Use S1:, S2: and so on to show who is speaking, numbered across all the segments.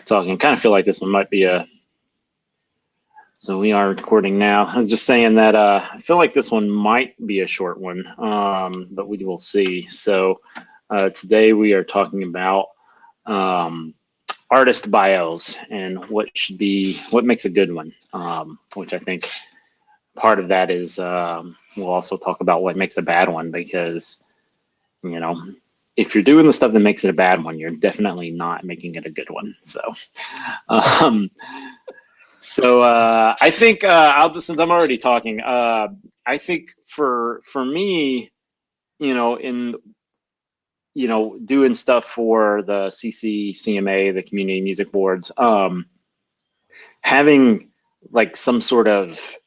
S1: So I can kind of feel like this one might be a. So we are recording now. I was just saying that I feel like this one might be a short one, but we will see. So today we are talking about artist bios and what makes a good one, which I think part of that is we'll also talk about what makes a bad one, because if you're doing the stuff that makes it a bad one, you're definitely not making it a good one. So I think I'll just, since I'm already talking, I think for me, in doing stuff for the CMA, the Community Music Boards, having like some sort of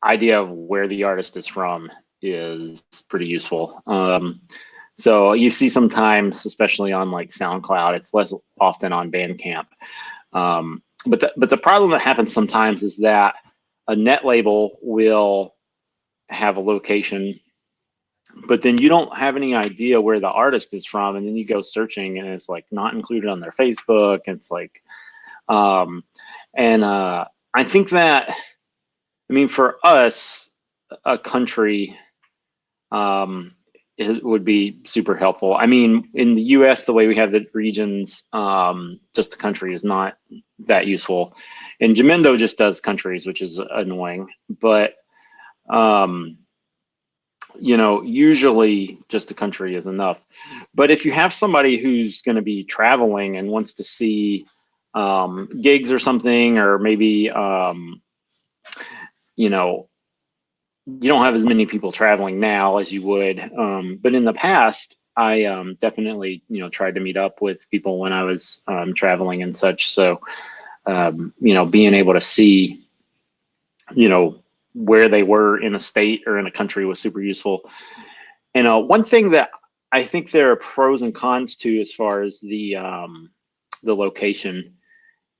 S1: idea of where the artist is from is pretty useful. So you see sometimes, especially on like SoundCloud, it's less often on Bandcamp. But the problem that happens sometimes is that a net label will have a location, but then you don't have any idea where the artist is from, and then you go searching and it's like not included on their Facebook. It's like, I think that, I mean, for us, a country, it would be super helpful. I mean, in the US, the way we have the regions, just the country is not that useful. And Jamendo just does countries, which is annoying. But, usually just a country is enough. But if you have somebody who's going to be traveling and wants to see gigs or something, or maybe, you don't have as many people traveling now as you would, but in the past, I definitely tried to meet up with people when I was traveling and such. So being able to see where they were in a state or in a country was super useful. And one thing that I think there are pros and cons to, as far as the location,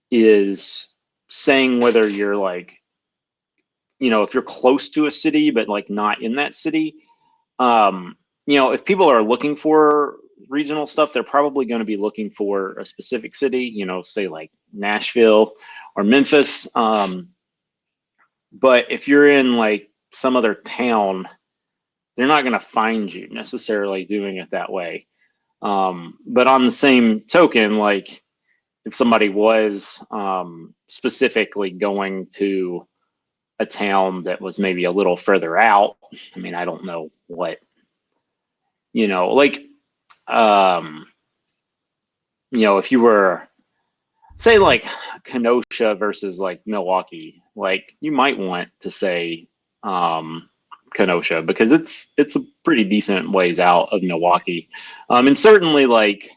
S1: is saying whether you're like, if you're close to a city but like not in that city. If people are looking for regional stuff, they're probably going to be looking for a specific city, say like Nashville or Memphis. But if you're in like some other town, they're not going to find you necessarily doing it that way. But on the same token, like if somebody was specifically going to a town that was maybe a little further out, I mean, I don't know what, like, if you were, say, like Kenosha versus like Milwaukee, like you might want to say Kenosha, because it's a pretty decent ways out of Milwaukee. And certainly, like,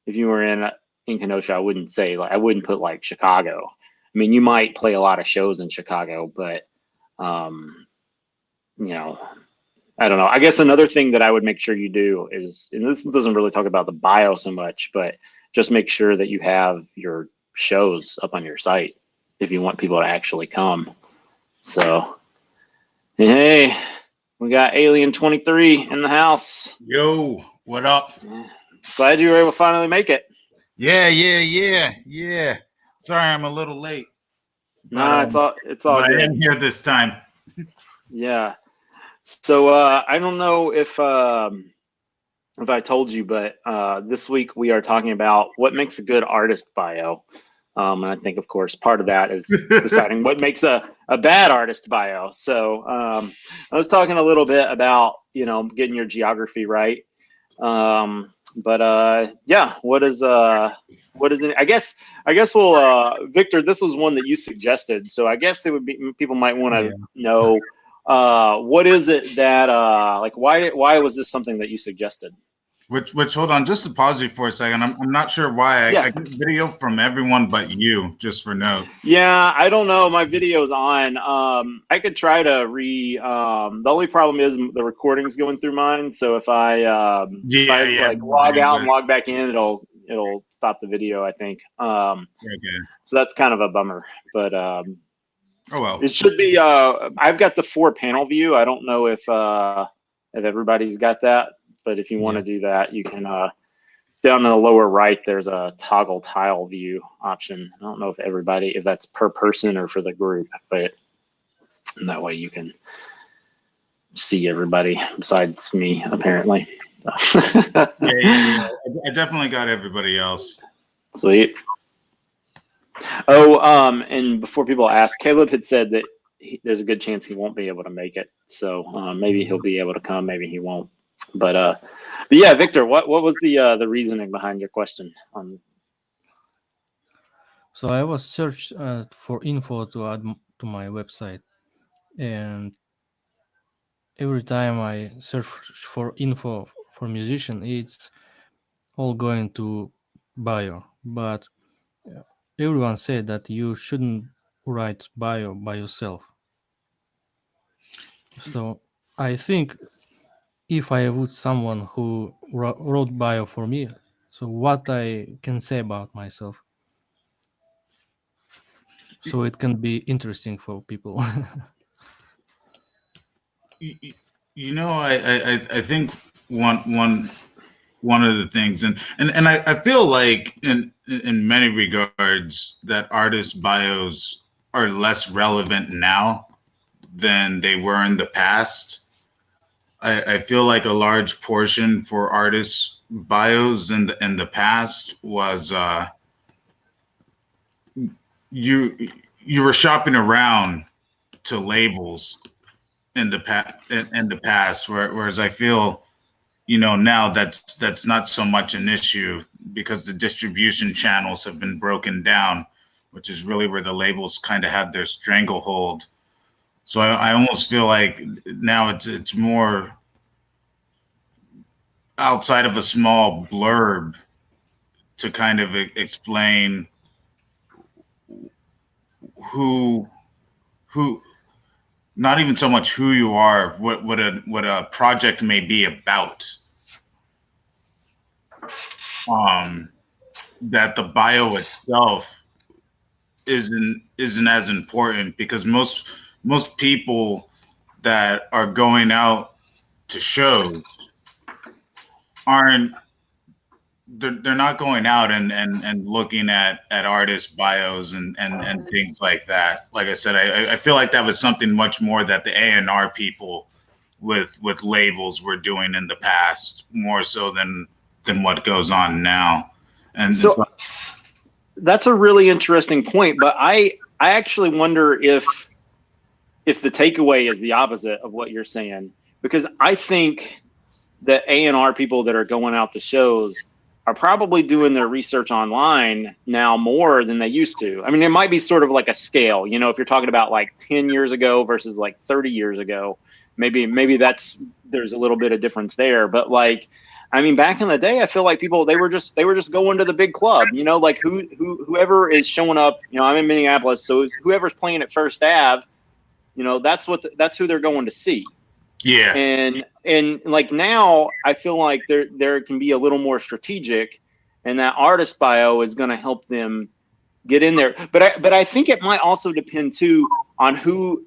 S1: if you were in Kenosha, I wouldn't put like Chicago. I mean, you might play a lot of shows in Chicago, but I don't know. I guess another thing that I would make sure you do is, and this doesn't really talk about the bio so much, but just make sure that you have your shows up on your site if you want people to actually come. So, hey, we got Alien 23 in the house.
S2: Yo, what up?
S1: Glad you were able to finally make it.
S2: Yeah. Sorry, I'm a little late.
S1: Nah, it's all good.
S2: I am here this time.
S1: Yeah. So I don't know if I told you, but this week we are talking about what makes a good artist bio. And I think, of course, part of that is deciding what makes a bad artist bio. So I was talking a little bit about, getting your geography right. But yeah, what is it? I guess we'll, Victor, this was one that you suggested. So I guess it would be, people might want to know, what is it that, like, why was this something that you suggested?
S2: Which hold on, just to pause you for a second. I'm not sure why. I get video from everyone but you, just for note.
S1: Yeah, I don't know. My video's on. I could try to the only problem is the recording's going through mine. So if I log out and log back in, it'll stop the video, I think. So that's kind of a bummer. But oh well. It should be I've got the 4-panel view. I don't know if everybody's got that. But if you want to do that, you can down in the lower right, there's a toggle tile view option. I don't know if that's per person or for the group, but that way you can see everybody besides me, apparently.
S2: Yeah. I definitely got everybody else.
S1: Sweet. Oh, and before people ask, Caleb had said that there's a good chance he won't be able to make it. So maybe he'll be able to come, maybe he won't. But yeah, Victor, what was the reasoning behind your question?
S3: So I was searched for info to add to my website, and every time I search for info for musician, it's all going to bio. But everyone said that you shouldn't write bio by yourself. So I think if I would someone who wrote bio for me, so what I can say about myself, so it can be interesting for people.
S2: I think one of the things, and I feel like in many regards that artists' bios are less relevant now than they were in the past. I feel like a large portion for artists' bios in the past was you were shopping around to labels in the past, whereas I feel now that's not so much an issue because the distribution channels have been broken down, which is really where the labels kind of have their stranglehold. So I almost feel like now it's more outside of a small blurb to kind of explain who who not even so much who you are, what a project may be about. That the bio itself isn't as important because most people that are going out to shows aren't they're not going out and looking at artist bios and things like that. Like I said, I feel like that was something much more that the A&R people with labels were doing in the past, more so than what goes on now. And
S1: so that's a really interesting point, but I actually wonder if the takeaway is the opposite of what you're saying, because I think the A&R people that are going out to shows are probably doing their research online now more than they used to. I mean, it might be sort of like a scale, if you're talking about like 10 years ago versus like 30 years ago, maybe there's a little bit of difference there. But like, I mean, back in the day, I feel like people, they were just going to the big club, like whoever is showing up, I'm in Minneapolis. So whoever's playing at First Ave, that's who they're going to see.
S2: Yeah.
S1: And like now I feel like there can be a little more strategic, and that artist bio is going to help them get in there. But I think it might also depend too on who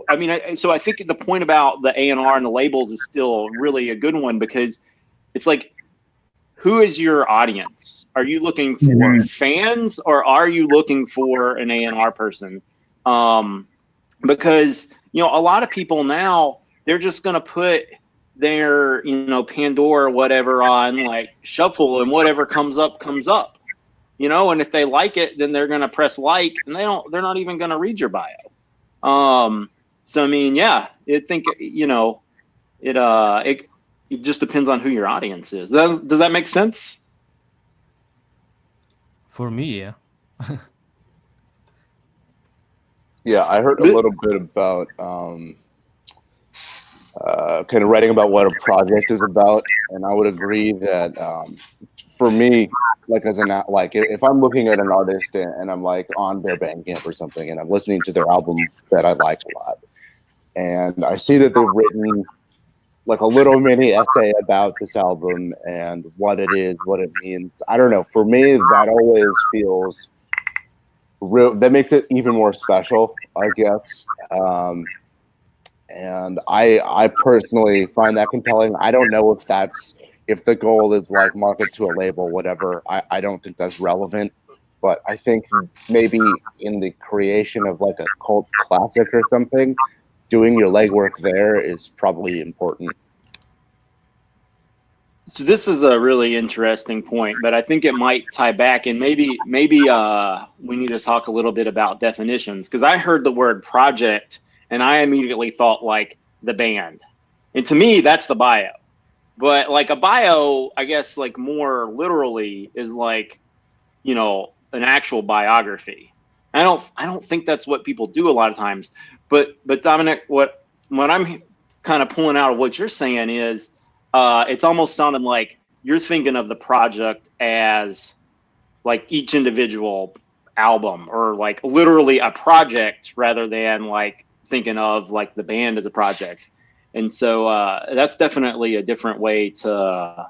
S1: I mean, so I think the point about the A&R and the labels is still really a good one, because it's like, who is your audience? Are you looking for fans, or are you looking for an A&R person? Because a lot of people now, they're just going to put their Pandora or whatever on like shuffle, and whatever comes up, and if they like it, then they're going to press like, and they're not even going to read your bio. So I mean, yeah, I think it just depends on who your audience is. Does that make sense?
S3: For me, yeah.
S4: Yeah, I heard a little bit about kind of writing about what a project is about, and I would agree that for me, like if I'm looking at an artist and I'm like on their Bandcamp or something, and I'm listening to their album that I like a lot, and I see that they've written like a little mini essay about this album and what it is, what it means. I don't know. For me, that always feels real. That makes it even more special, I guess. And I personally find that compelling. I don't know if that's if the goal is like market to a label, whatever, I don't think that's relevant. But I think maybe in the creation of like a cult classic or something, doing your legwork there is probably important.
S1: So this is a really interesting point, but I think it might tie back, and maybe we need to talk a little bit about definitions, because I heard the word project and I immediately thought like the band, and to me that's the bio. But like a bio, I guess like more literally is like, you know, an actual biography. I don't think that's what people do a lot of times. But Dominic, what I'm kind of pulling out of what you're saying is it's almost sounding like you're thinking of the project as like each individual album, or like literally a project, rather than like thinking of like the band as a project. And so that's definitely a different way to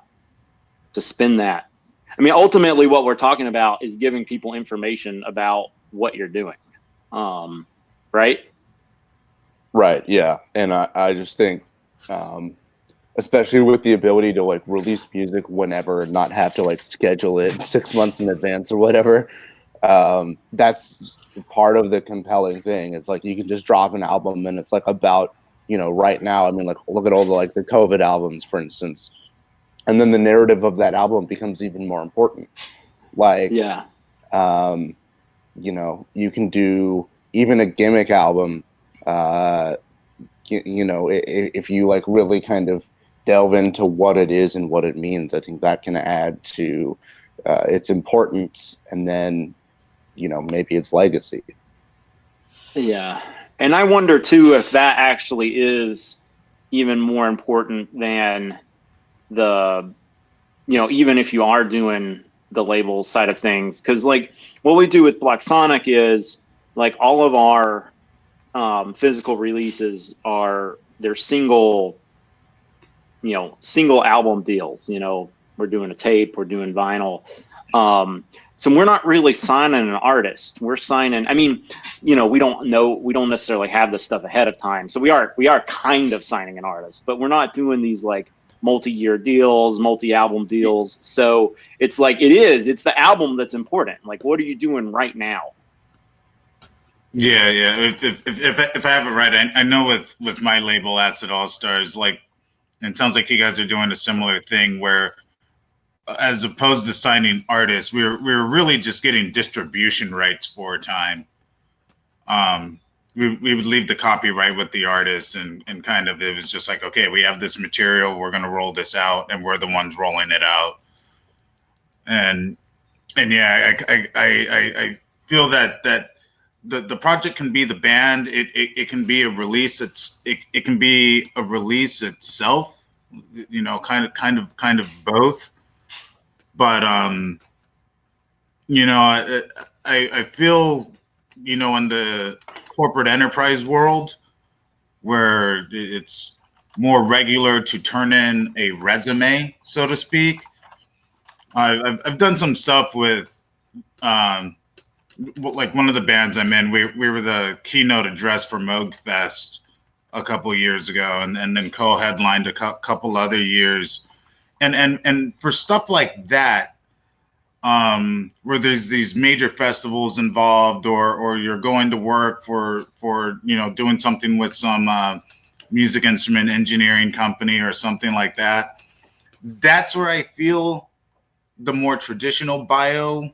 S1: spin that. I mean, ultimately, what we're talking about is giving people information about what you're doing, right?
S4: Right. Yeah. And I just think, especially with the ability to like release music whenever and not have to like schedule it 6 months in advance or whatever, that's part of the compelling thing. It's like you can just drop an album and it's like about, you know, right now. I mean, like look at all the like the COVID albums, for instance, and then the narrative of that album becomes even more important. Like,
S1: Yeah.
S4: You know, you can do even a gimmick album. You know, if you like really kind of delve into what it is and what it means, I think that can add to its importance, and then, you know, maybe its legacy.
S1: Yeah. And I wonder too if that actually is even more important than the, you know, even if you are doing the label side of things. Because like what we do with Black Sonic is like all of our physical releases are they're single, you know, single album deals. You know, we're doing a tape, we're doing vinyl. So we're not really signing an artist. We're signing, I mean, you know, we don't necessarily have this stuff ahead of time. So we are kind of signing an artist, but we're not doing these like multi-year deals, multi-album deals. So it's like it's the album that's important. Like, what are you doing right now?
S2: Yeah, yeah. If I have it right, I know with my label Acid All Stars, like it sounds like you guys are doing a similar thing where, as opposed to signing artists, we were really just getting distribution rights for a time. We would leave the copyright with the artist, and kind of it was just like, okay, we have this material, we're going to roll this out, and we're the ones rolling it out. And yeah, I feel that the project can be the band. It can be a release. It can be a release itself. You know, kind of both. But you know, I feel, you know, in the corporate enterprise world where it's more regular to turn in a resume, so to speak. I've done some stuff with um, like one of the bands I'm in. We were the keynote address for Moog Fest a couple years ago, and then co-headlined a couple other years. And for stuff like that, where there's these major festivals involved, or you're going to work for you know, doing something with some music instrument engineering company or something like that. That's where I feel the more traditional bio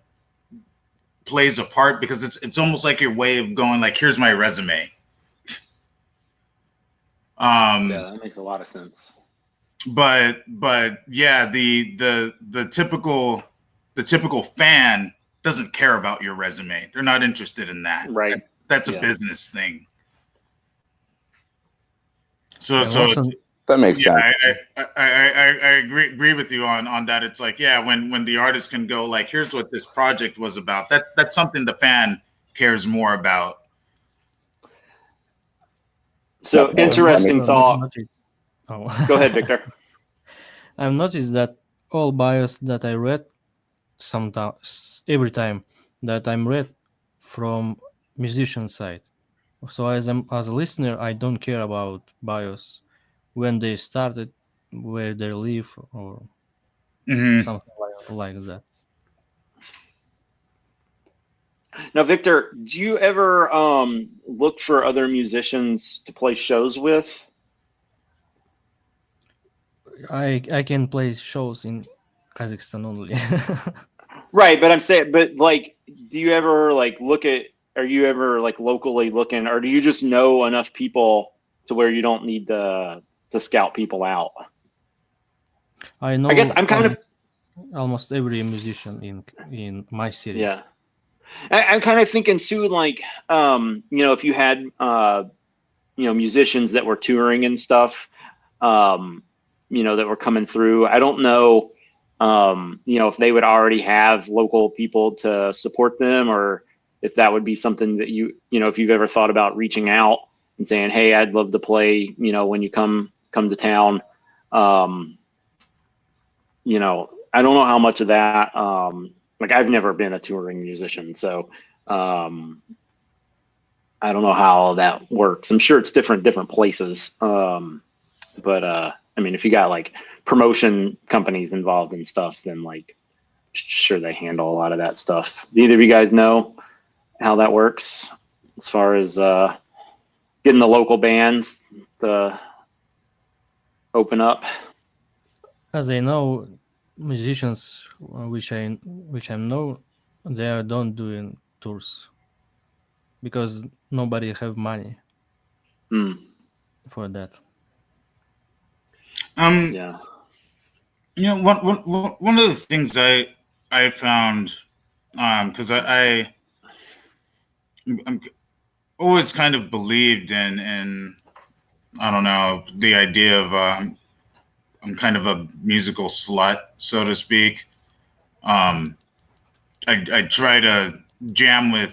S2: plays a part, because it's almost like your way of going like, here's my resume.
S1: Yeah, that makes a lot of sense.
S2: But yeah, the typical fan doesn't care about your resume. They're not interested in that.
S1: Right.
S2: That's a
S1: Yeah.
S2: business thing. So
S3: And
S2: so
S3: also,
S4: That makes
S2: yeah,
S4: sense.
S2: I agree with you on that. It's like, yeah, when the artist can go like, here's what this project was about. That's something the fan cares more about.
S1: So
S4: Definitely.
S3: I'm
S1: interesting
S3: also
S1: thought.
S3: noticed. Oh,
S1: Go ahead, Victor.
S3: I've noticed that all bios that I read, sometimes every time that I'm read from musician side. So as a listener, I don't care about bios, when they started, where they live, or something like that.
S1: Now, Victor, do you ever look for other musicians to play shows with?
S3: I can play shows in Kazakhstan only.
S1: Right, but I'm saying, but like, do you ever like look at? Are you ever like locally looking, or do you just know enough people to where you don't need to scout people out?
S3: I
S1: I guess
S3: know
S1: I'm kind of
S3: almost every musician in my city.
S1: yeah. I'm kind of thinking too, like, if you had musicians that were touring and stuff, um, that were coming through. I don't know, if they would already have local people to support them, or if that would be something that if you've ever thought about reaching out and saying, "Hey, I'd love to play," when you come to town. Um, I don't know how much of that. Like, I've never been a touring musician, so um, I don't know how that works. I'm sure it's different places. But I mean, if you got like promotion companies involved and stuff, then like sure they handle a lot of that stuff. Do either of you guys know how that works as far as getting the local bands to open up?
S3: As I know, musicians which I know, they don't doing tours because nobody have money
S1: Hmm.
S3: for that.
S1: Yeah.
S2: One of the things I found, because I'm always kind of believed in I don't know, the idea of I'm kind of a musical slut, so to speak. I try to jam with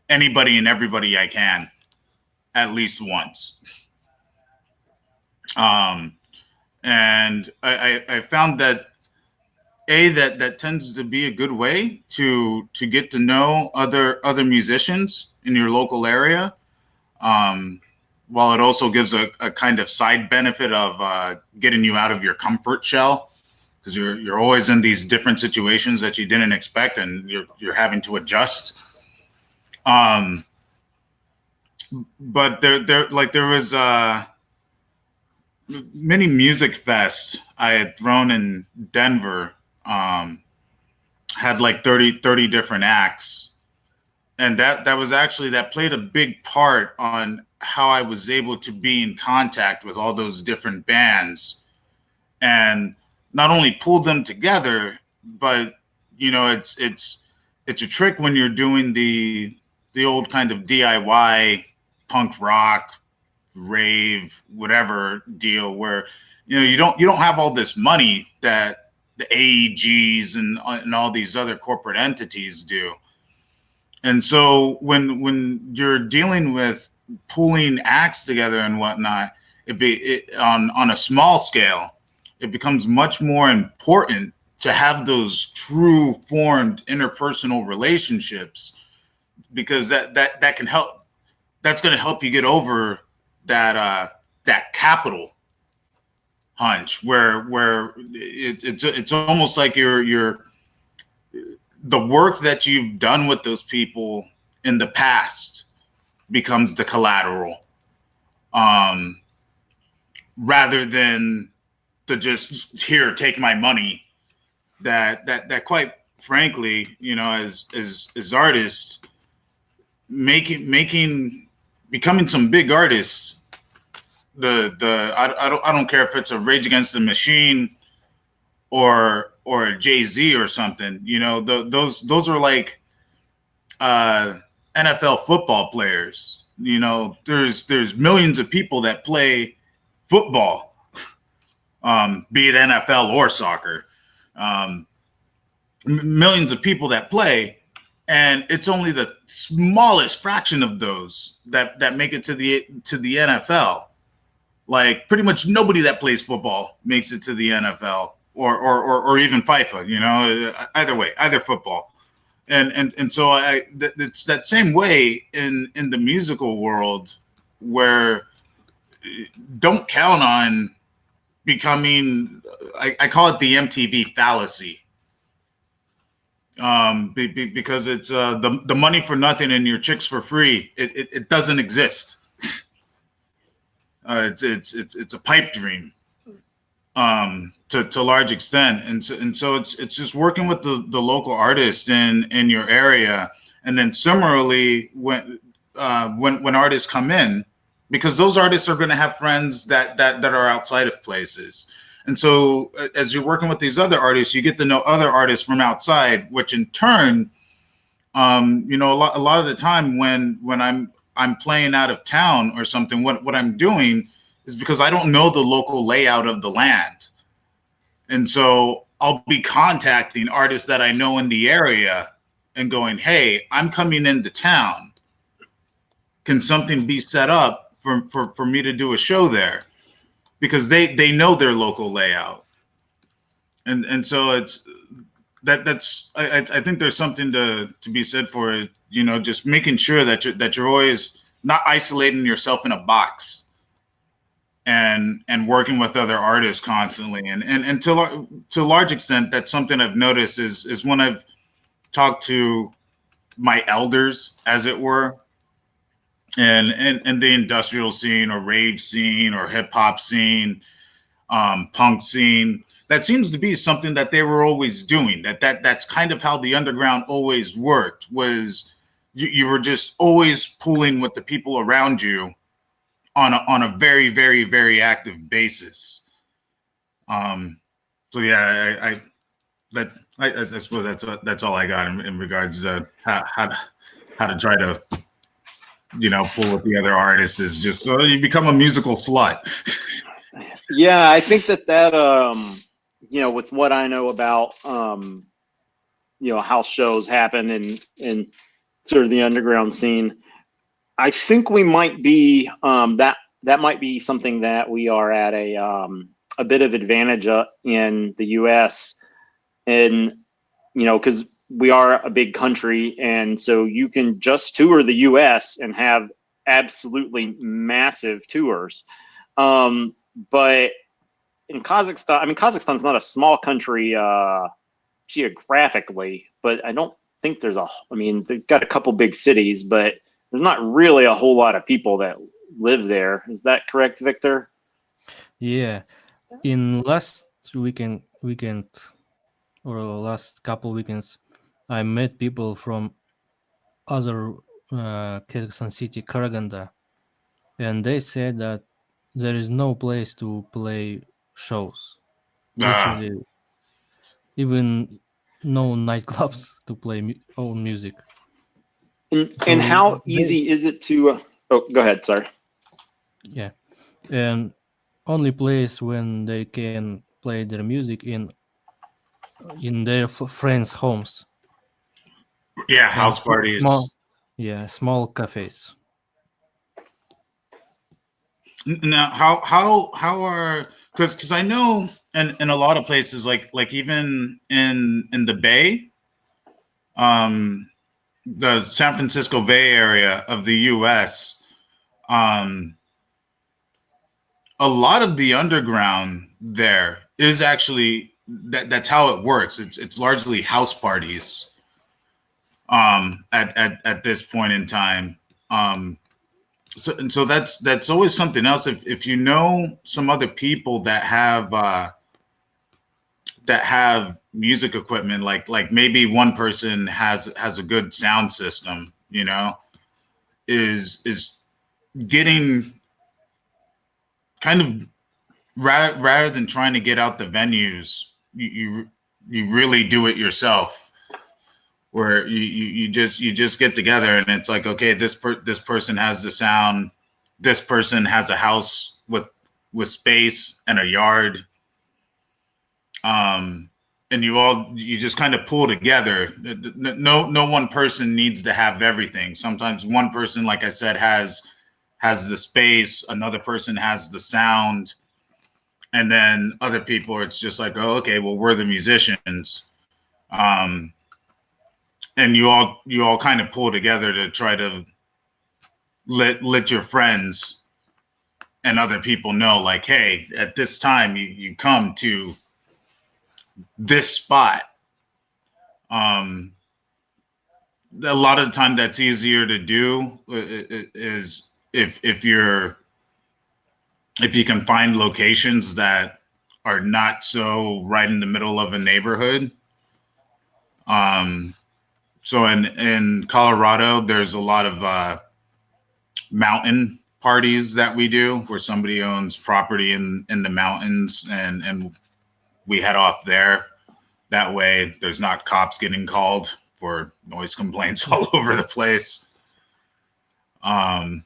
S2: anybody and everybody I can at least once. And I found that that tends to be a good way to get to know other musicians in your local area. While it also gives a kind of side benefit of getting you out of your comfort shell, because you're always in these different situations that you didn't expect, and you're having to adjust. But there was mini music fest I had thrown in Denver. Had like 30 different acts, and that was actually, that played a big part on how I was able to be in contact with all those different bands and not only pull them together, but it's a trick when you're doing the old kind of DIY punk rock, rave, whatever deal, where you don't have all this money that the AEGs and all these other corporate entities do. And so when you're dealing with pulling acts together and whatnot, on a small scale, it becomes much more important to have those true formed interpersonal relationships, because that can help. That's going to help you get over that capital hunch, where it's almost like you're the work that you've done with those people in the past becomes the collateral, rather than to just, here, take my money. That quite frankly, as artists, becoming some big artists, I don't care if it's a Rage Against the Machine or a Jay-Z or something. Those are like NFL football players. There's millions of people that play football, be it NFL or soccer. Millions of people that play, and it's only the smallest fraction of those that make it to the NFL. Like, pretty much nobody that plays football makes it to the NFL or even FIFA. Either way, either football. And so it's that same way in the musical world, where don't count on becoming, I call it the MTV fallacy. Because it's the money for nothing and your chicks for free. It doesn't exist. It's a pipe dream, to a large extent, and so it's just working with the local artists in your area, and then similarly when artists come in, because those artists are going to have friends that are outside of places. And so as you're working with these other artists, you get to know other artists from outside, which in turn, a lot of the time when I'm playing out of town or something, what I'm doing is because I don't know the local layout of the land. And so I'll be contacting artists that I know in the area and going, hey, I'm coming into town. Can something be set up for me to do a show there? Because they know their local layout. And so it's that's I think there's something to be said for, just making sure that you're always not isolating yourself in a box, and working with other artists constantly. And to a large extent, that's something I've noticed is when I've talked to my elders, as it were, and the industrial scene or rave scene or hip hop scene, punk scene. That seems to be something that they were always doing. That's kind of how the underground always worked. Was you were just always pulling with the people around you on a very, very, very active basis. So yeah, I suppose that's all I got in regards to how to try to pull with the other artists, is just you become a musical slut.
S1: Yeah, I think that with what I know about house shows happen in sort of the underground scene, I think we might be that might be something that we are at a bit of advantage in the U.S. and because we are a big country, and so you can just tour the U.S. and have absolutely massive tours. But in Kazakhstan, I mean, Kazakhstan's not a small country geographically, but I don't think they've got a couple big cities, but there's not really a whole lot of people that live there. Is that correct, Victor?
S3: Yeah, in last weekend or last couple weekends, I met people from other Kazakhstan city, Karaganda, and they said that there is no place to play shows. Literally, even no nightclubs to play own music.
S1: And how easy is it to? Oh, go ahead. Sorry.
S3: Yeah, and only place when they can play their music in their friends' homes.
S2: Yeah, house parties.
S3: Small cafes.
S2: Now, how are, because I know in a lot of places, like even in the Bay, the San Francisco Bay Area of the U.S., a lot of the underground there is actually that's how it works. It's largely house parties at this point in time. So that's always something else. If you know some other people that have music equipment, like maybe one person has a good sound system, is getting kind of, rather than trying to get out the venues, you really do it yourself, where you just get together and it's like, okay, this person has the sound, this person has a house with space and a yard, and you just kind of pull together. No one person needs to have everything. Sometimes one person, like I said, has the space, another person has the sound, and then other people, it's just like, oh, okay, well, we're the musicians. And you all kind of pull together to try to let your friends and other people know, like, hey, at this time you come to this spot. A lot of the time that's easier to do is if you can find locations that are not so right in the middle of a neighborhood. So in Colorado, there's a lot of mountain parties that we do where somebody owns property in the mountains, and we head off there. That way there's not cops getting called for noise complaints all over the place. But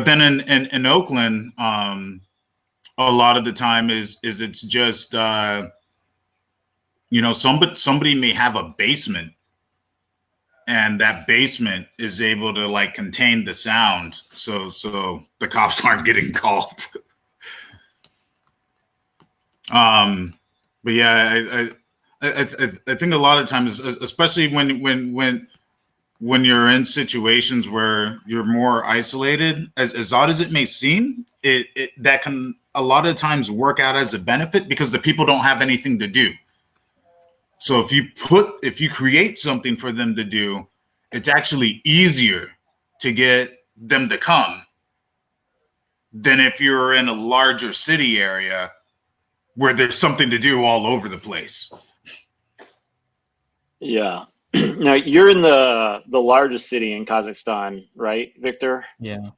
S2: then in Oakland, a lot of the time is it's just somebody may have a basement, and that basement is able to like contain the sound, so the cops aren't getting called. But yeah, I think a lot of times, especially when you're in situations where you're more isolated, as odd as it may seem, it that can a lot of times work out as a benefit because the people don't have anything to do. So if you create something for them to do, it's actually easier to get them to come than if you're in a larger city area where there's something to do all over the place.
S1: Yeah. Now you're in the largest city in Kazakhstan, right, Victor?
S3: Yeah.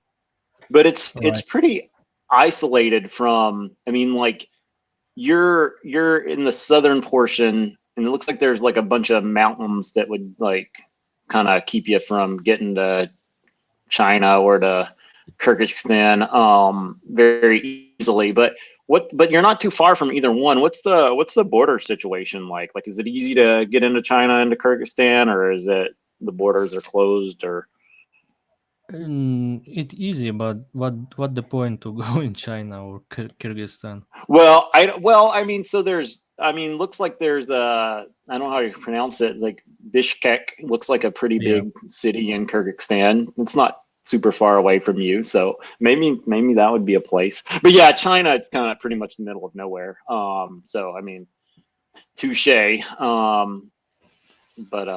S1: But it's
S3: Right.
S1: pretty isolated from, I mean, like you're in the southern portion, and it looks like there's like a bunch of mountains that would like kind of keep you from getting to China or to Kyrgyzstan very easily. But you're not too far from either one. What's the border situation like? Like, is it easy to get into China, into Kyrgyzstan, or is it the borders are closed? Or
S3: It's easy, but what the point to go in China or Kyrgyzstan?
S1: I mean, so looks like there's I don't know how you pronounce it, like Bishkek looks like a pretty
S3: Yeah.
S1: big city in Kyrgyzstan. It's not super far away from you, so maybe that would be a place. But yeah, China, it's kind of pretty much the middle of nowhere. So I mean, touche. But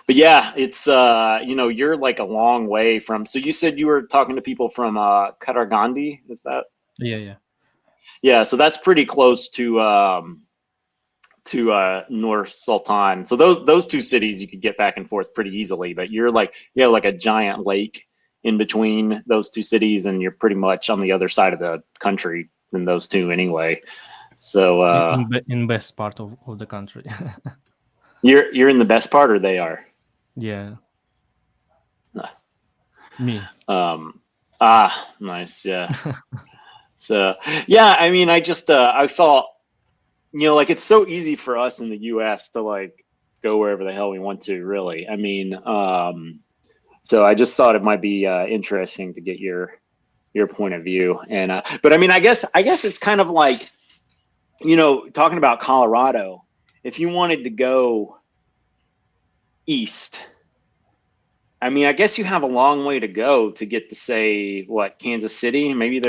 S1: yeah, it's you're like a long way from. So you said you were talking to people from Karagandi, is that?
S3: Yeah, yeah.
S1: Yeah, so that's pretty close to Nur Sultan. So those two cities you could get back and forth pretty easily, but you're like like a giant lake in between those two cities, and you're pretty much on the other side of the country than those two anyway. So
S3: In best part of the country.
S1: you're in the best part, or they are?
S3: Yeah. Me.
S1: Nice, yeah. So yeah, I mean, I just I felt like it's so easy for us in the US to like go wherever the hell we want to, really. I mean, so I just thought it might be interesting to get your point of view. And but I mean, I guess it's kind of like, talking about Colorado, if you wanted to go east, I mean, I guess you have a long way to go to get to, say, what, Kansas City? Maybe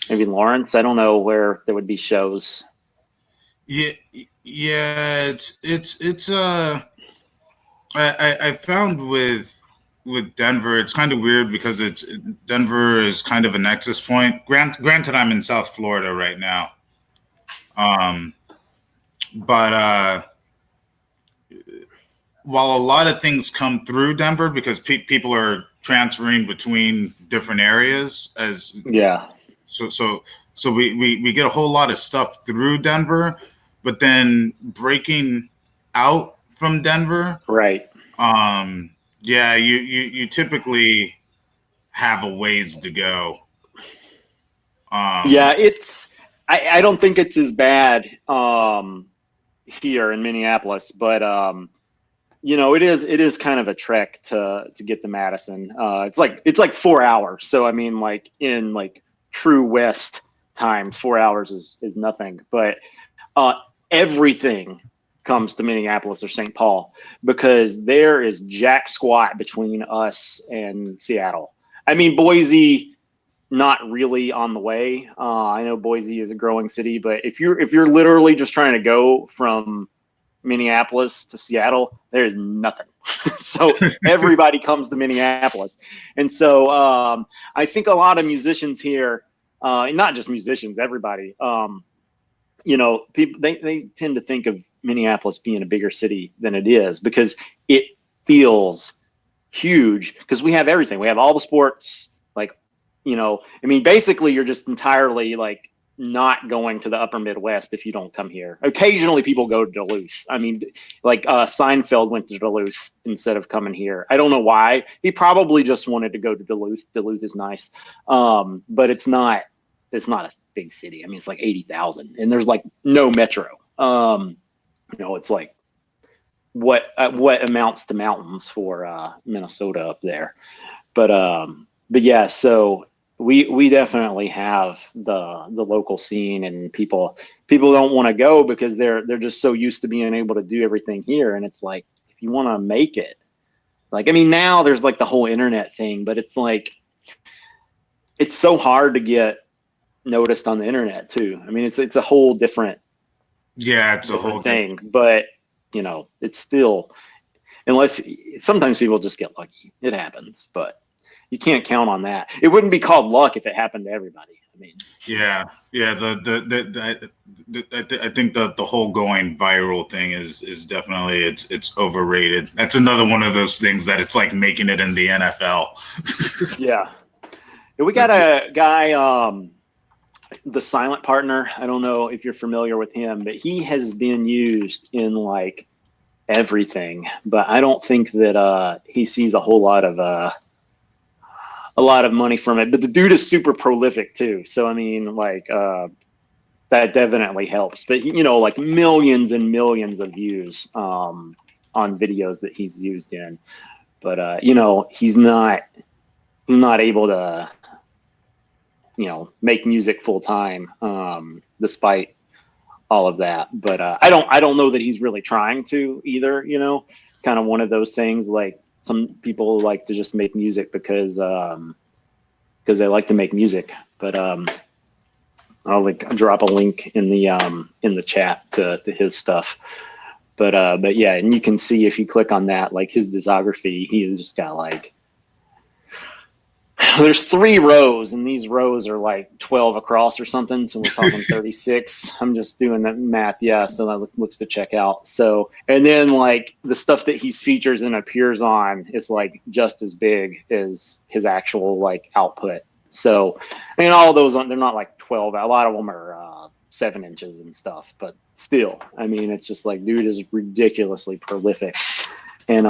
S1: Lawrence. I don't know where there would be shows.
S2: Yeah, I found with Denver, it's kind of weird because Denver is kind of a nexus point. Granted, I'm in South Florida right now, but while a lot of things come through Denver because people are transferring between different areas,
S1: Yeah.
S2: So we get a whole lot of stuff through Denver, but then breaking out from Denver,
S1: Right.
S2: yeah, you typically have a ways to go.
S1: Yeah, I don't think it's as bad here in Minneapolis, but it is kind of a trek to get to Madison. It's like 4 hours. So I mean, like in like true West times, 4 hours is nothing. But everything comes to Minneapolis or St. Paul because there is jack squat between us and Seattle. I mean, Boise, not really on the way. I know Boise is a growing city, but if you're literally just trying to go from Minneapolis to Seattle, there's nothing. So everybody comes to Minneapolis, and so I think a lot of musicians here, and not just musicians, everybody, people they tend to think of Minneapolis being a bigger city than it is because it feels huge because we have everything. We have all the sports, like, I mean, basically you're just entirely like not going to the upper Midwest if you don't come here. Occasionally people go to Duluth. I mean, like Seinfeld went to Duluth instead of coming here. I don't know why. He probably just wanted to go to Duluth. Duluth is nice. But it's not a big city. I mean, it's like 80,000 and there's like no metro. It's like what amounts to mountains for Minnesota up there. But yeah, so we definitely have the local scene, and people don't want to go because they're just so used to being able to do everything here. And it's like, if you want to make it, like, I mean, now there's like the whole internet thing, but it's like, it's so hard to get noticed on the internet too. I mean, it's a whole different
S2: it's a whole
S1: thing, but it's still, unless sometimes people just get lucky, it happens, but you can't count on that. It wouldn't be called luck if it happened to everybody. I mean,
S2: I think the whole going viral thing is definitely it's overrated. That's another one of those things that it's like making it in the NFL.
S1: Yeah, we got a guy, the Silent Partner. I don't know if you're familiar with him, but he has been used in like everything. But I don't think that he sees a whole lot of money from it. But the dude is super prolific too. So I mean, like that definitely helps. But like millions and millions of views on videos that he's used in. But he's not able to make music full time, despite all of that. But I don't know that he's really trying to either. It's kind of one of those things. Like some people like to just make music because they like to make music. But I'll drop a link in the chat to his stuff. But yeah, and you can see if you click on that, like his discography, he has just got like, there's 3 rows, and these rows are like 12 across or something. So we're talking 36. I'm just doing that math. Yeah. So that looks to check out. So, and then like the stuff that he's features and appears on is like just as big as his actual like output. So, I mean, all of those, they're not like 12. A lot of them are 7 inches and stuff, but still, I mean, it's just like, dude is ridiculously prolific. And,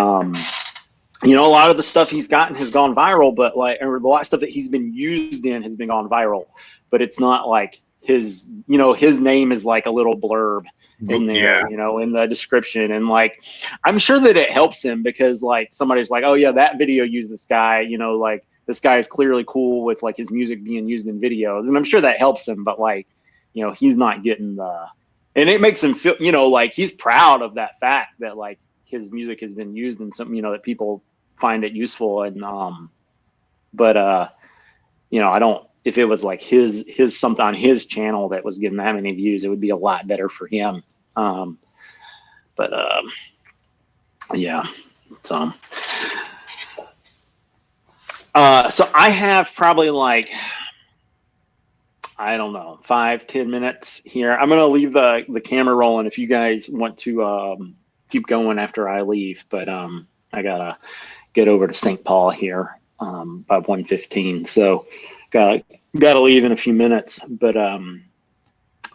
S1: a lot of the stuff he's gotten has gone viral, but a lot of stuff that he's been used in has been gone viral, but it's not like his name is like a little blurb in there, in the description. And like, I'm sure that it helps him because like somebody's like, oh yeah, that video used this guy, like this guy is clearly cool with like his music being used in videos. And I'm sure that helps him, but like, he's not getting and it makes him feel, like he's proud of that fact that like his music has been used in something, that people find it useful. And but I don't, if it was like his something on his channel that was getting that many views, it would be a lot better for him. Yeah. So I have probably like, I don't know, 5-10 minutes here. I'm gonna leave the camera rolling if you guys want to keep going after I leave, but I gotta get over to St. Paul here by 1:15, so gotta leave in a few minutes. But I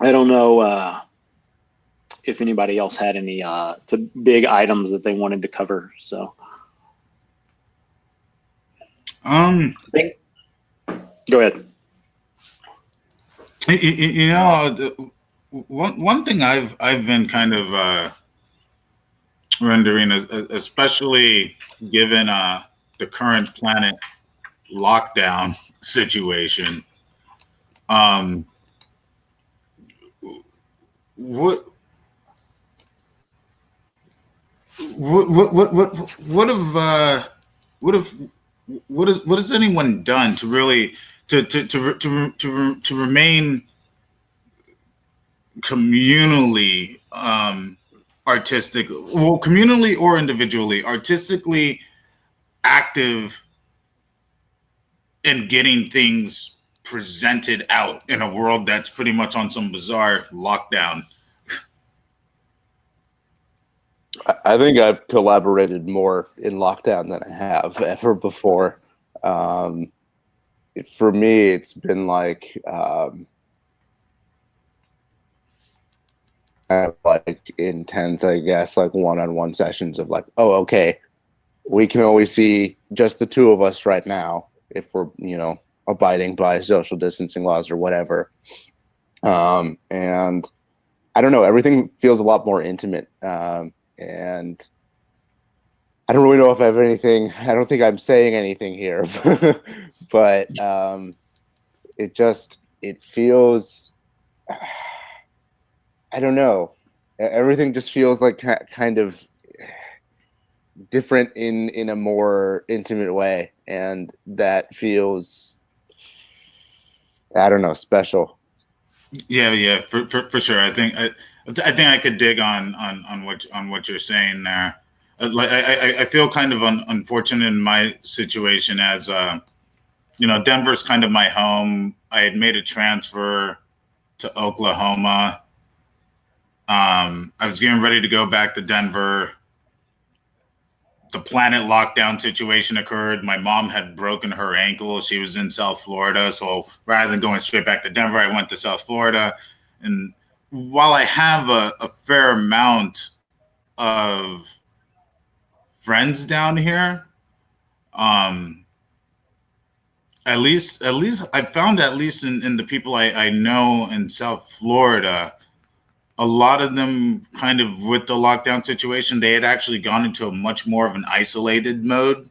S1: don't know if anybody else had any big items that they wanted to cover. So go ahead.
S2: One thing I've been kind of rendering, especially given the current planet lockdown situation, what has anyone done to really to remain communally artistic, well, communally or individually, artistically active in getting things presented out in a world that's pretty much on some bizarre lockdown.
S4: I think I've collaborated more in lockdown than I have ever before. For me, it's been like like intense, I guess, like one-on-one sessions of like, oh, okay, we can only see just the two of us right now if we're, you know, abiding by social distancing laws or whatever. And I don't know, everything feels a lot more intimate. And I don't really know if I have anything. I don't think I'm saying anything here, but it feels. I don't know. Everything just feels like kind of different in a more intimate way, and that feels, I don't know, special.
S2: Yeah, for sure. I think I could dig on what you're saying there. Like I feel kind of unfortunate in my situation as you know, Denver's kind of my home. I had made a transfer to Oklahoma. I was getting ready to go back to Denver. The planet lockdown situation occurred. My mom had broken her ankle. She was in South Florida. So rather than going straight back to Denver, I went to South Florida. And while I have a fair amount of friends down here, at least I found, at least in the people I know in South Florida, a lot of them kind of with the lockdown situation, they had actually gone into a much more of an isolated mode.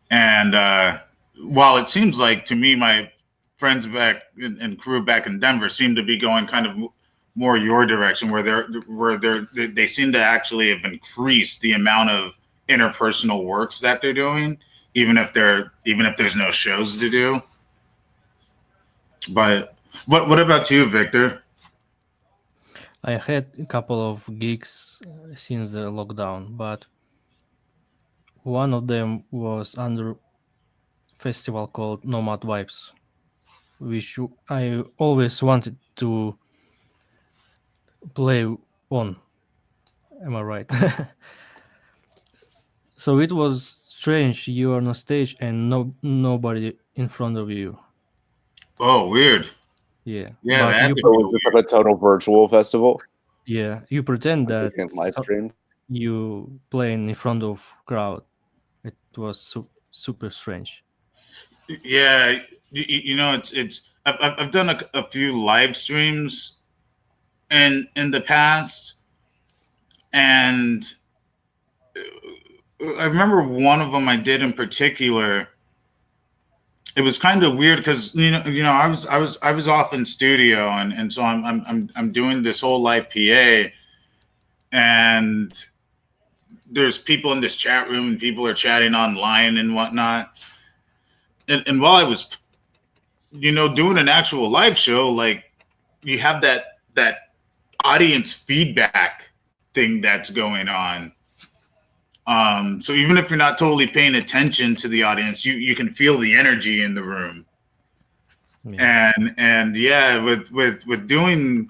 S2: And while it seems like to me, my friends back and crew back in Denver seem to be going kind of more your direction, they seem to actually have increased the amount of interpersonal works that they're doing, even if there's no shows to do. But what about you, Victor?
S3: I had a couple of gigs since the lockdown, but one of them was under festival called Nomad Vibes, which I always wanted to play on. Am I right? So it was strange. You are on a stage and nobody in front of you.
S2: Oh, weird.
S3: Yeah,
S2: Yeah,
S3: but
S2: that
S3: you
S2: had to
S4: So
S2: be
S4: it was just like a total virtual festival,
S3: you pretend
S4: like
S3: that
S4: you can live stream.
S3: you playing in front of crowd. It was super strange.
S2: Yeah, you know, it's I've done a few live streams in the past, and I remember one of them I did in particular. It was kind of weird because I was off in studio, and so I'm doing this whole live PA, and there's people in this chat room and people are chatting online and whatnot. And while I was doing an actual live show, like you have that audience feedback thing that's going on. So even if you're not totally paying attention to the audience, you can feel the energy in the room.
S3: Yeah.
S2: And yeah, with doing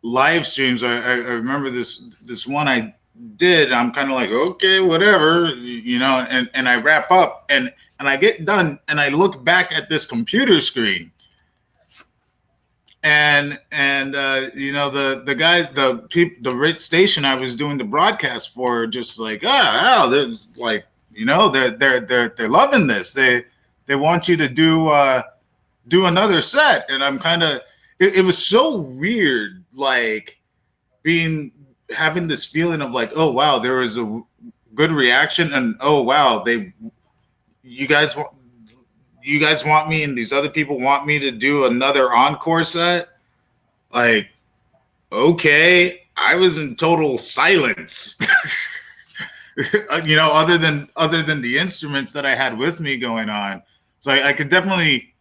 S2: live streams, I remember this one I did. I'm kind of like, okay, whatever, and I wrap up and I get done and I look back at this computer screen. And the guy, the station I was doing the broadcast for, just like, there's like, they're loving this. They want you to do another set. And I'm kind of, it was so weird, like having this feeling of like, oh wow, there was a good reaction, and oh wow, you guys want me, and these other people want me to do another encore set. Like, okay, I was in total silence. Other than the instruments that I had with me going on. So I could definitely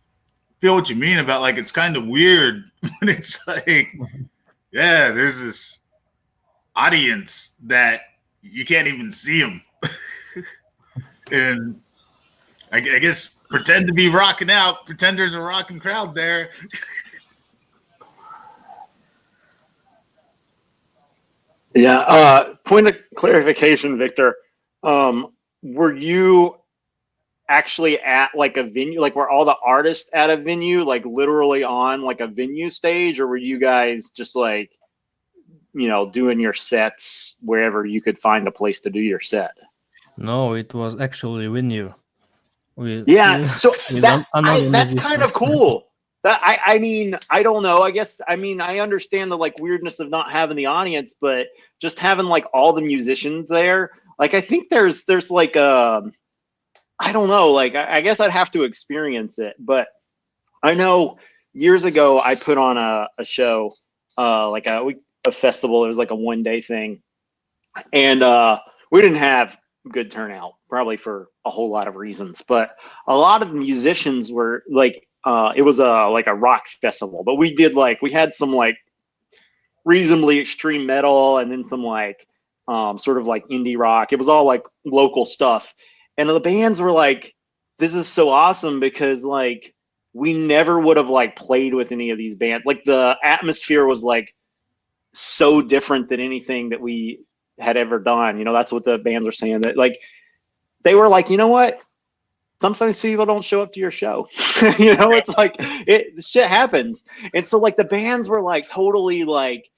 S2: feel what you mean about like it's kind of weird when it's like, yeah, there's this audience that you can't even see them, and I guess pretend to be rocking out, pretend there's a rocking crowd there.
S1: Yeah. Point of clarification, Victor. Were you actually at like a venue, like were all the artists at a venue, like literally on like a venue stage, or were you guys just like, doing your sets wherever you could find a place to do your set?
S3: No, it was actually venue. With
S1: Yeah. So
S3: with another
S1: that's kind
S3: musician.
S1: of cool. That I mean, I don't know. I guess I mean I understand the like weirdness of not having the audience, but just having like all the musicians there, like I think there's like I don't know, like I guess I'd have to experience it, but I know years ago I put on a show, like a festival. It was like a 1 day thing, and we didn't have good turnout, probably for a whole lot of reasons. But a lot of musicians were like, it was like a rock festival, but we had some like reasonably extreme metal, and then some like sort of like indie rock. It was all like local stuff, and the bands were like, "This is so awesome," because like we never would have like played with any of these bands. Like the atmosphere was like so different than anything that we had ever done. That's what the bands were saying. That like they were like, you know what? Sometimes people don't show up to your show. It's like shit happens. And so like the bands were like totally like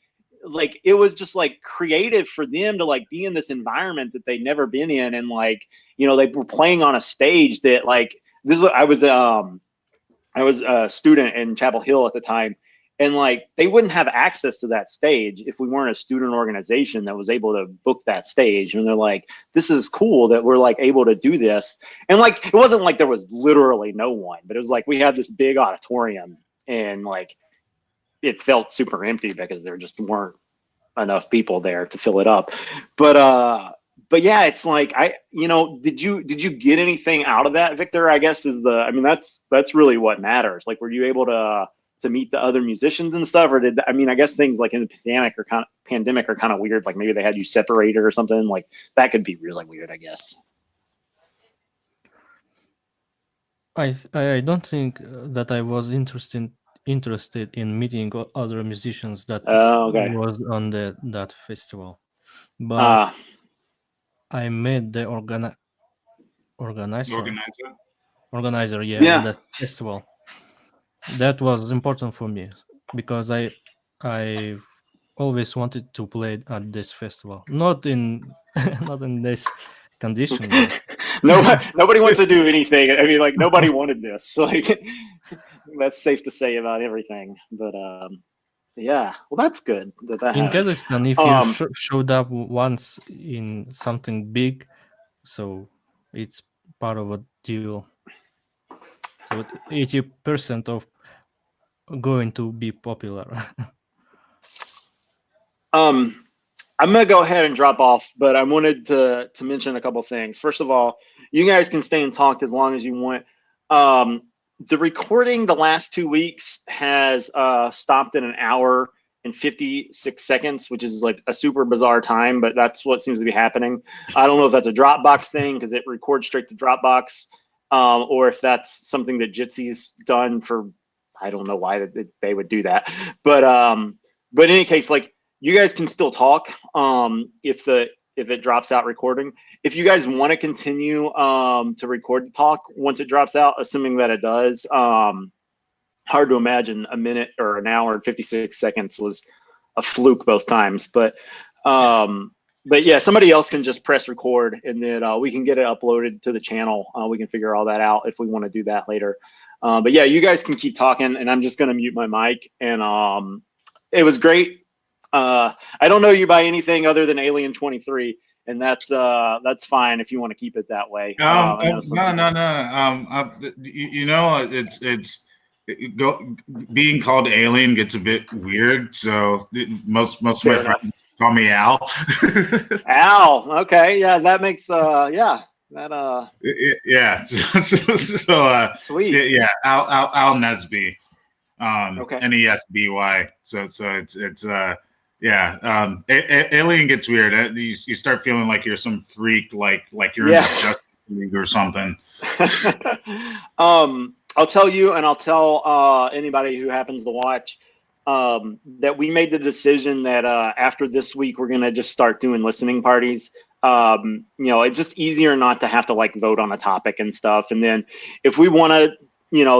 S1: it was just like creative for them to like be in this environment that they'd never been in, and like they were playing on a stage that like this. I was a student in Chapel Hill at the time, and like they wouldn't have access to that stage if we weren't a student organization that was able to book that stage. And they're like, this is cool that we're like able to do this. And like it wasn't like there was literally no one, but it was like we had this big auditorium, and like it felt super empty because there just weren't enough people there to fill it up. But yeah, it's like did you get anything out of that, Victor? I guess I mean that's really what matters. Like, were you able to meet the other musicians and stuff, or I mean, I guess things like in the pandemic are kind of weird. Like maybe they had you separated or something. Like that could be really weird, I guess.
S3: I don't think that I was interested in meeting other musicians that
S1: Oh, okay.
S3: was on that festival, but
S1: Uh,
S3: I met the organizer
S2: Organizer.
S3: yeah, on
S1: yeah.
S3: that festival. That was important for me because I always wanted to play at this festival, not in not in this condition, but
S1: Nobody wants to do anything. I mean, like nobody wanted this. Like that's safe to say about everything. But yeah, well, that's good that
S3: in
S1: happened.
S3: Kazakhstan, if you showed up once in something big, so it's part of a deal. So 80% of going to be popular.
S1: I'm gonna go ahead and drop off, but I wanted to mention a couple things. First of all, you guys can stay and talk as long as you want. The recording the last 2 weeks has stopped at 1 hour and 56 seconds, which is like a super bizarre time, but that's what seems to be happening. I don't know if that's a Dropbox thing because it records straight to Dropbox, or if that's something that Jitsy's done for. I don't know why they would do that, but in any case, like you guys can still talk if it drops out recording. If you guys want to continue to record the talk once it drops out, assuming that it does, hard to imagine a minute or 1 hour and 56 seconds was a fluke both times. But yeah, somebody else can just press record, and then we can get it uploaded to the channel. We can figure all that out if we want to do that later. But yeah, you guys can keep talking, and I'm just going to mute my mic. And it was great. I don't know you by anything other than Alien 23, and that's fine if you want to keep it that way.
S2: No. Being called Alien gets a bit weird. So most of my friends call me Al.
S1: Al. Okay, yeah, that makes yeah. That
S2: Yeah.
S1: sweet.
S2: Yeah. Al Nesby.
S1: Okay.
S2: Nesby. So it's yeah. Alien gets weird. You start feeling like you're some freak, like you're in
S1: Yeah.
S2: the Justice League or something.
S1: I'll tell you, and I'll tell anybody who happens to watch that we made the decision that after this week we're gonna just start doing listening parties. It's just easier not to have to like vote on a topic and stuff. And then if we want to,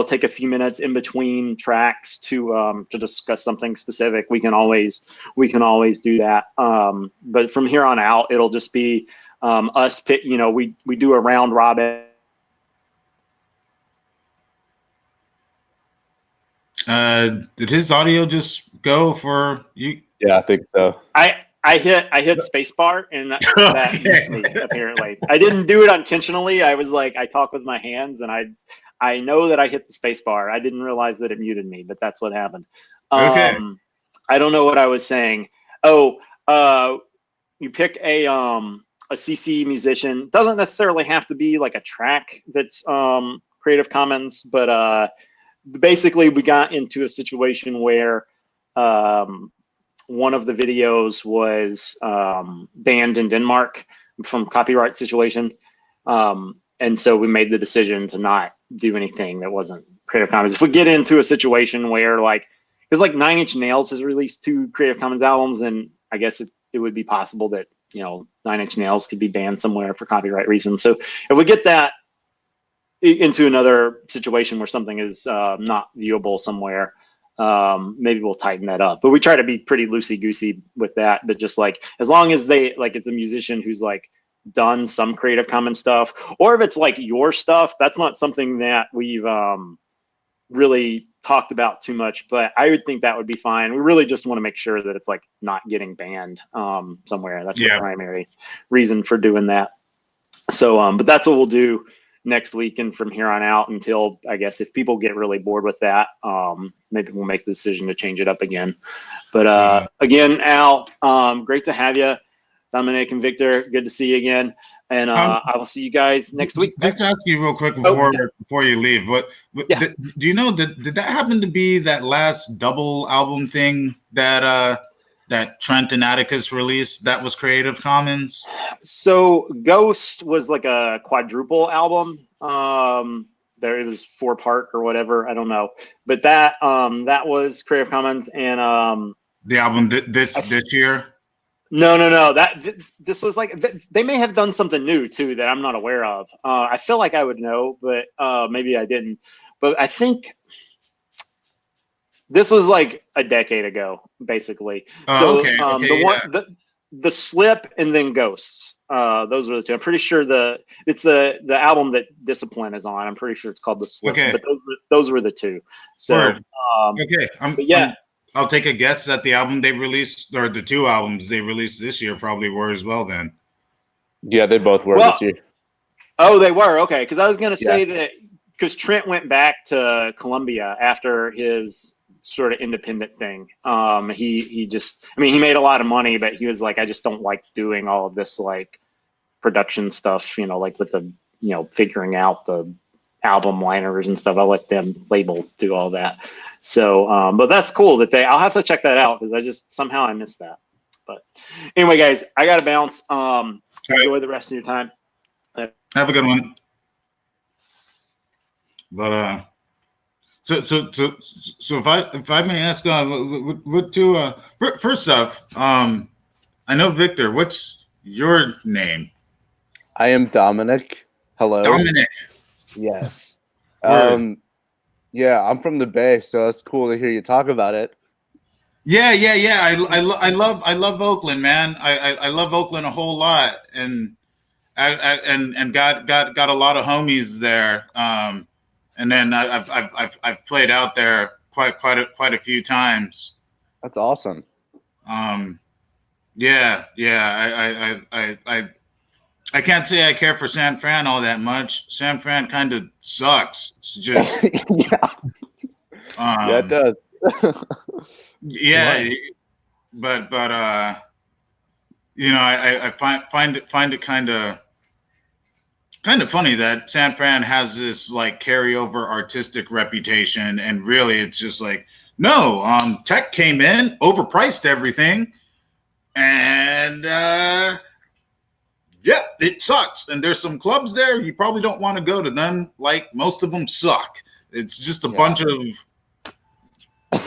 S1: take a few minutes in between tracks to discuss something specific, we can always do that. But from here on out, it'll just be us pick. We do a round robin.
S2: Did his audio just go for you?
S4: Yeah, I think so.
S1: I hit spacebar and that
S2: Okay.
S1: missed me. Apparently, I didn't do it intentionally. I was like, I talk with my hands, and I know that I hit the spacebar. I didn't realize that it muted me, but that's what happened.
S2: Okay.
S1: I don't know what I was saying. Oh, you pick a CC musician. Doesn't necessarily have to be like a track that's Creative Commons, but basically we got into a situation where one of the videos was banned in Denmark from copyright situation. And so we made the decision to not do anything that wasn't Creative Commons. If we get into a situation where because like 9 Inch Nails has released 2 Creative Commons albums, and I guess it would be possible that, 9 Inch Nails could be banned somewhere for copyright reasons. So if we get that into another situation where something is not viewable somewhere, maybe we'll tighten that up. But we try to be pretty loosey goosey with that. But just like as long as it's a musician who's like done some Creative Commons stuff, or if it's like your stuff, that's not something that we've really talked about too much. But I would think that would be fine. We really just want to make sure that it's like not getting banned somewhere. That's the primary reason for doing that. So, but that's what we'll do next week and from here on out until, I guess, if people get really bored with that, maybe we'll make the decision to change it up again. But again, Al, great to have you. Dominic and Victor, good to see you again. And I will see you guys next week.
S2: Just to ask you real quick before you leave, do you know did that happen to be that last double album thing that that Trent and Atticus released that was Creative Commons?
S1: So Ghost was like a quadruple album. There it was 4-part or whatever. I don't know, but that was Creative Commons. And
S2: the album this year.
S1: No. This was like they may have done something new too that I'm not aware of. I feel like I would know, but maybe I didn't. But I think this was like a decade ago, basically.
S2: Okay.
S1: The Slip and then Ghosts. Those are the 2. I'm pretty sure it's the album that Discipline is on. I'm pretty sure it's called The Slip.
S2: Okay.
S1: But those were the 2. So
S2: okay. I'll take a guess that the album they released, or the 2 albums they released this year, probably were as well. Then.
S4: Yeah, they both were this year.
S1: Oh, they were, okay. Because I was going to say that because Trent went back to Columbia after his sort of independent thing. He just, he made a lot of money, but he was like, I just don't like doing all of this like production stuff, like with the, figuring out the album liners and stuff. I'll let them label do all that. So, but that's cool that I'll have to check that out because I missed that. But anyway, guys, I got to bounce. Enjoy the rest of your time.
S2: Have a good one. But so if I may ask, what to first off, I know Victor. What's your name?
S4: I am Dominic. Hello,
S2: Dominic.
S4: Yes. Yeah, I'm from the Bay, so it's cool to hear you talk about it.
S2: Yeah. I love Oakland, man. I love Oakland a whole lot, and and got a lot of homies there. And then I've played out there quite a few times.
S4: That's awesome.
S2: Yeah. I can't say I care for San Fran all that much. San Fran kind of sucks. It's just
S4: yeah, it does.
S2: Yeah, but I find it kind of kind of funny that San Fran has this like carryover artistic reputation, and really it's just like, no, tech came in, overpriced everything, and yeah, it sucks. And there's some clubs there you probably don't want to go to them. Like most of them suck. It's just a bunch of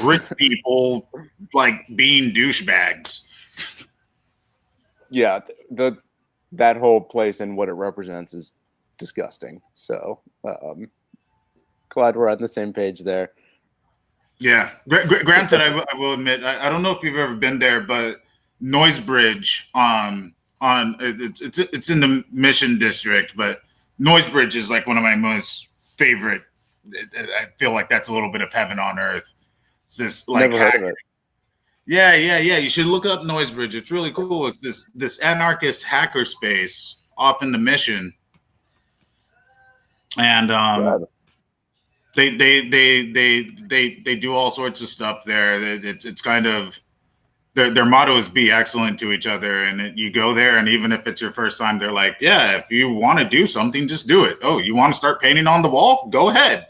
S2: rich people like being douchebags.
S4: Yeah, that whole place and what it represents is disgusting. So glad we're on the same page there.
S2: Yeah, granted, I will admit, I don't know if you've ever been there, but Noise Bridge on it's in the Mission District, but Noise Bridge is like one of my most favorite. I feel like that's a little bit of heaven on earth. It's this like
S4: Never heard of it.
S2: Yeah. You should look up Noise Bridge. It's really cool. It's this anarchist hacker space off in the Mission, and they do all sorts of stuff there. It's kind of their motto is be excellent to each other, and you go there, and even if it's your first time, they're like, yeah, if you want to do something, just do it. Oh, you want to start painting on the wall? Go ahead.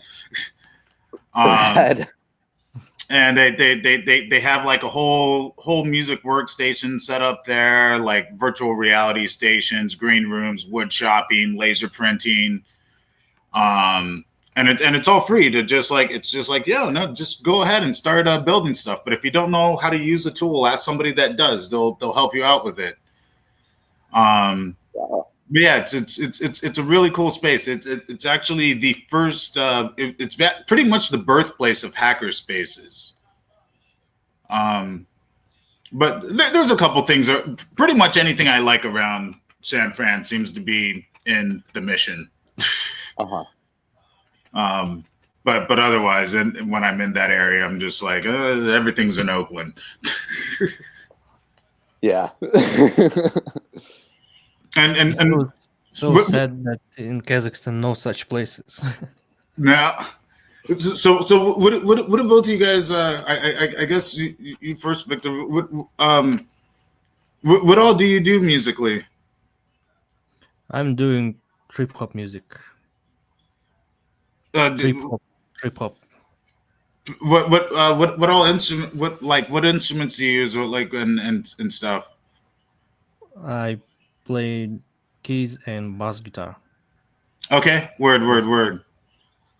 S2: And they have like a whole music workstation set up there, like virtual reality stations, green rooms, wood shopping, laser printing, and it's all free to just like just go ahead and start building stuff. But if you don't know how to use a tool, ask somebody that does. They'll help you out with it. Yeah, it's a really cool space. It's actually the first. It's pretty much the birthplace of hacker spaces. But there's a couple things. Pretty much anything I like around San Fran seems to be in the Mission. But otherwise, and when I'm in that area, I'm just like everything's in Oakland.
S4: Yeah.
S2: and
S3: so sad that in Kazakhstan no such places.
S2: Now, so what about you guys? I guess you first, Victor. What all do you do musically?
S3: I'm doing trip hop music. Trip hop.
S2: What all instrument? What instruments do you use? Or like and stuff.
S3: I play keys and bass guitar.
S2: Okay, word.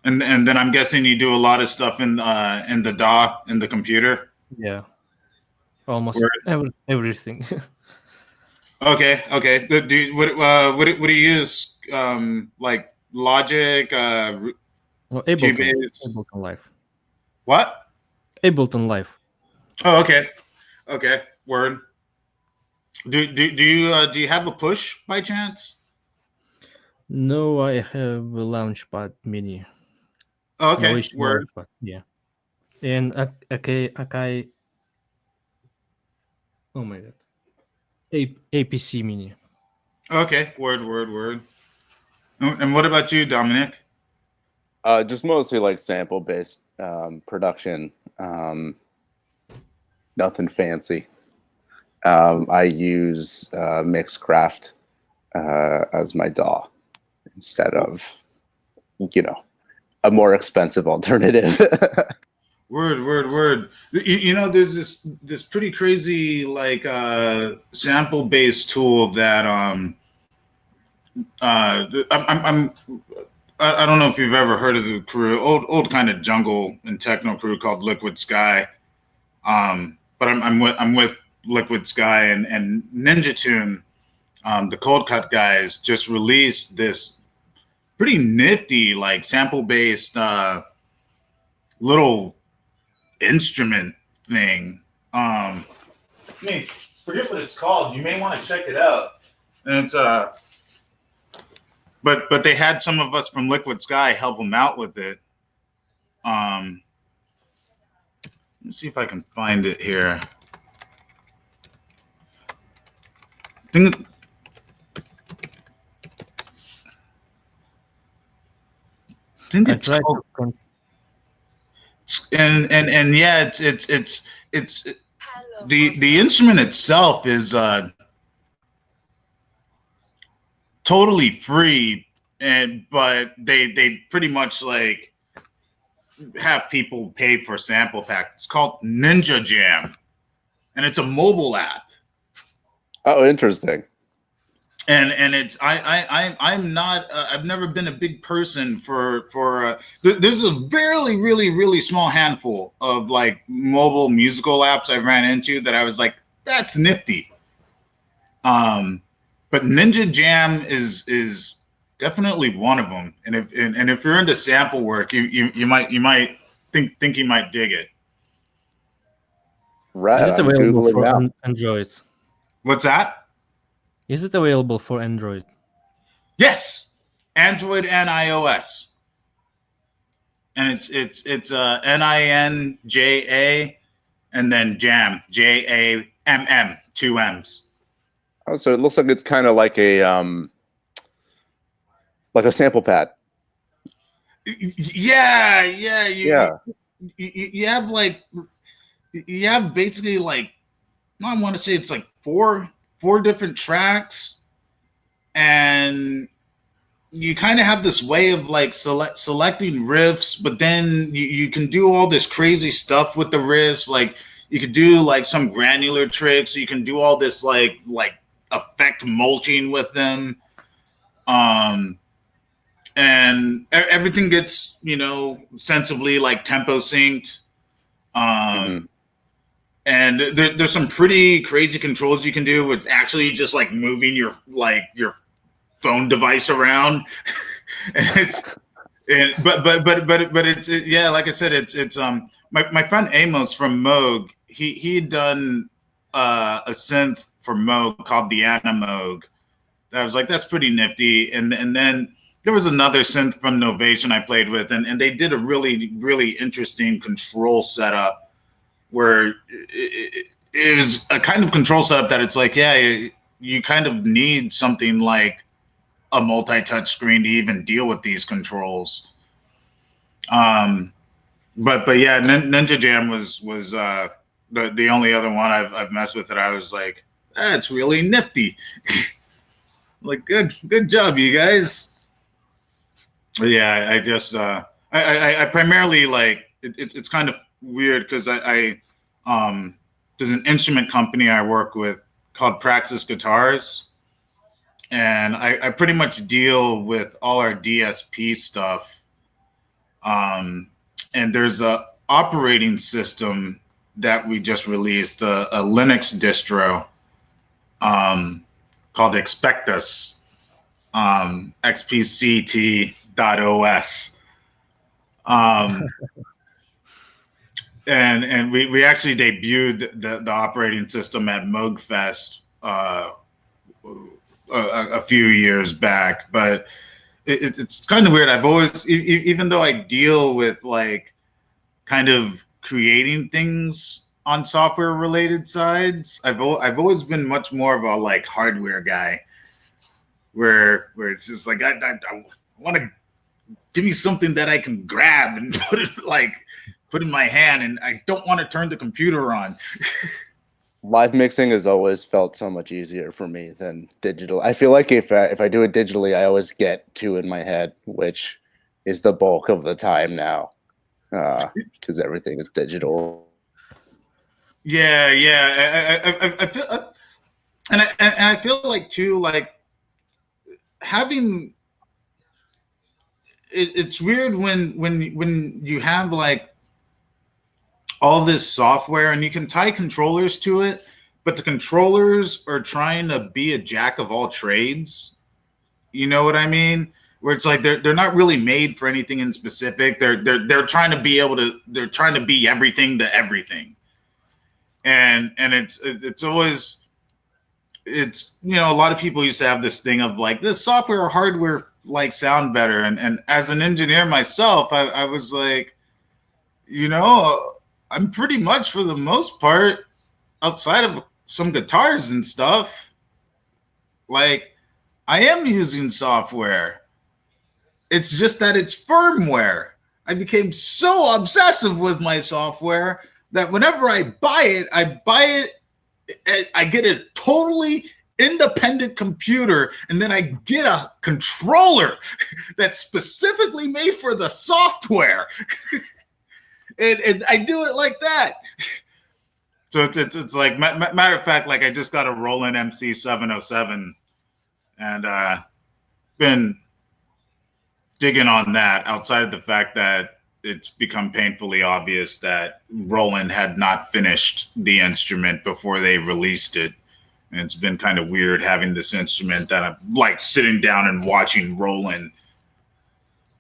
S2: And then I'm guessing you do a lot of stuff in the DAW in the computer.
S3: Yeah, almost everything.
S2: Okay. What do you use? Like Logic,
S3: Ableton Live.
S2: What?
S3: Ableton Live.
S2: Oh, okay. Word. Do you have a push by chance?
S3: No, I have a Launchpad Mini.
S2: Oh, okay.
S3: No,
S2: Word.
S3: Launchpad, yeah. And Akai. Oh my god. APC Mini.
S2: Okay. Word. And what about you, Dominic?
S4: Just mostly like sample based production. Nothing fancy. I use Mixcraft as my DAW instead of, a more expensive alternative.
S2: Word. You know, there's this pretty crazy like sample based tool that I don't know if you've ever heard of the crew, old kind of jungle and techno crew called Liquid Sky. But I'm with Liquid Sky and Ninja Tune, the Cold Cut guys just released this pretty nifty like sample based little instrument thing. I mean, forget what it's called. You may want to check it out. And it's but they had some of us from Liquid Sky help them out with it. Let's see if I can find it here. I think it's called, and yeah, it's the instrument itself is totally free but they pretty much like have people pay for sample pack. It's called Ninja Jam, and it's a mobile app.
S4: Oh, interesting.
S2: And it's I'm not I've never been a big person for there's a really small handful of like mobile musical apps I ran into that I was like, that's nifty. But Ninja Jam is definitely one of them. And if you're into sample work, you might think you might dig it.
S4: Right.
S3: Is it
S4: I'm
S3: available
S4: Googling
S3: for
S4: now.
S3: Android?
S2: What's that?
S3: Is it available for Android?
S2: Yes, Android and iOS. And it's NINJA and then Jam, JAMM, 2 M's.
S4: Oh, so it looks like it's kind of like a sample pad.
S2: Yeah.
S4: Yeah.
S2: You have like, you have basically like, I want to say it's like four different tracks, and you kind of have this way of like selecting riffs, but then you can do all this crazy stuff with the riffs. Like you could do like some granular tricks. You can do all this like effect mulching with them. And everything gets, sensibly like tempo synced. And there's some pretty crazy controls you can do with actually just like moving your phone device around. And yeah, like I said, it's my friend Amos from Moog, he had done a synth for Moog called the Moog. I was like, that's pretty nifty. And then there was another synth from Novation I played with, and they did a really interesting control setup where it was a kind of control setup that it's like, yeah, you kind of need something like a multi-touch screen to even deal with these controls. But yeah, Ninja Jam was the only other one I've messed with that I was like, that's really nifty. Like, good job, you guys. But yeah, I just I primarily like it's kind of weird because I there's an instrument company I work with called Praxis Guitars, and I pretty much deal with all our DSP stuff. And there's a operating system that we just released, a Linux distro called Expectus, xpct.os. And we actually debuted the operating system at Moogfest a few years back, but it's kind of weird. I've always, even though I deal with like kind of creating things on software related sides, I've always been much more of a like hardware guy, where it's just like I want to give me something that I can grab and put in my hand, and I don't want to turn the computer on.
S4: Live mixing has always felt so much easier for me than digital. I feel like if I do it digitally, I always get two in my head, which is the bulk of the time now, because everything is digital.
S2: Yeah. I feel, and I feel like too, like having it's weird when you have like all this software and you can tie controllers to it, but the controllers are trying to be a jack of all trades. You know what I mean? Where it's like they're not really made for anything in specific. They're trying to be they're trying to be everything to everything. And it's always, it's, a lot of people used to have this thing of like, this software or hardware like sound better. And as an engineer myself, I was like, I'm pretty much, for the most part, outside of some guitars and stuff, like I am using software. It's just that it's firmware. I became so obsessive with my software that whenever I buy it, I get a totally independent computer, and then I get a controller that's specifically made for the software. and I do it like that. So it's like, matter of fact, like I just got a Roland MC 707 and been digging on that, outside of the fact that it's become painfully obvious that Roland had not finished the instrument before they released it. And it's been kind of weird having this instrument that I'm like sitting down and watching Roland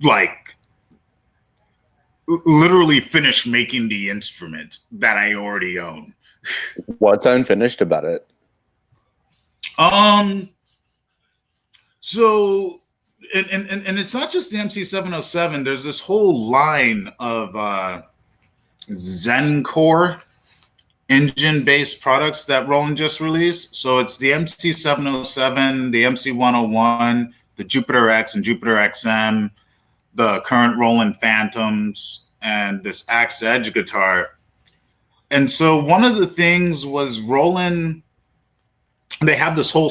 S2: like literally finish making the instrument that I already own.
S4: What's unfinished about it?
S2: So and it's not just the MC707. There's this whole line of Zencore engine-based products that Roland just released. So it's the MC707, the MC101, the Jupiter X and Jupiter XM, the current Roland Phantoms, and this Axe Edge guitar. And so one of the things was Roland, they have this whole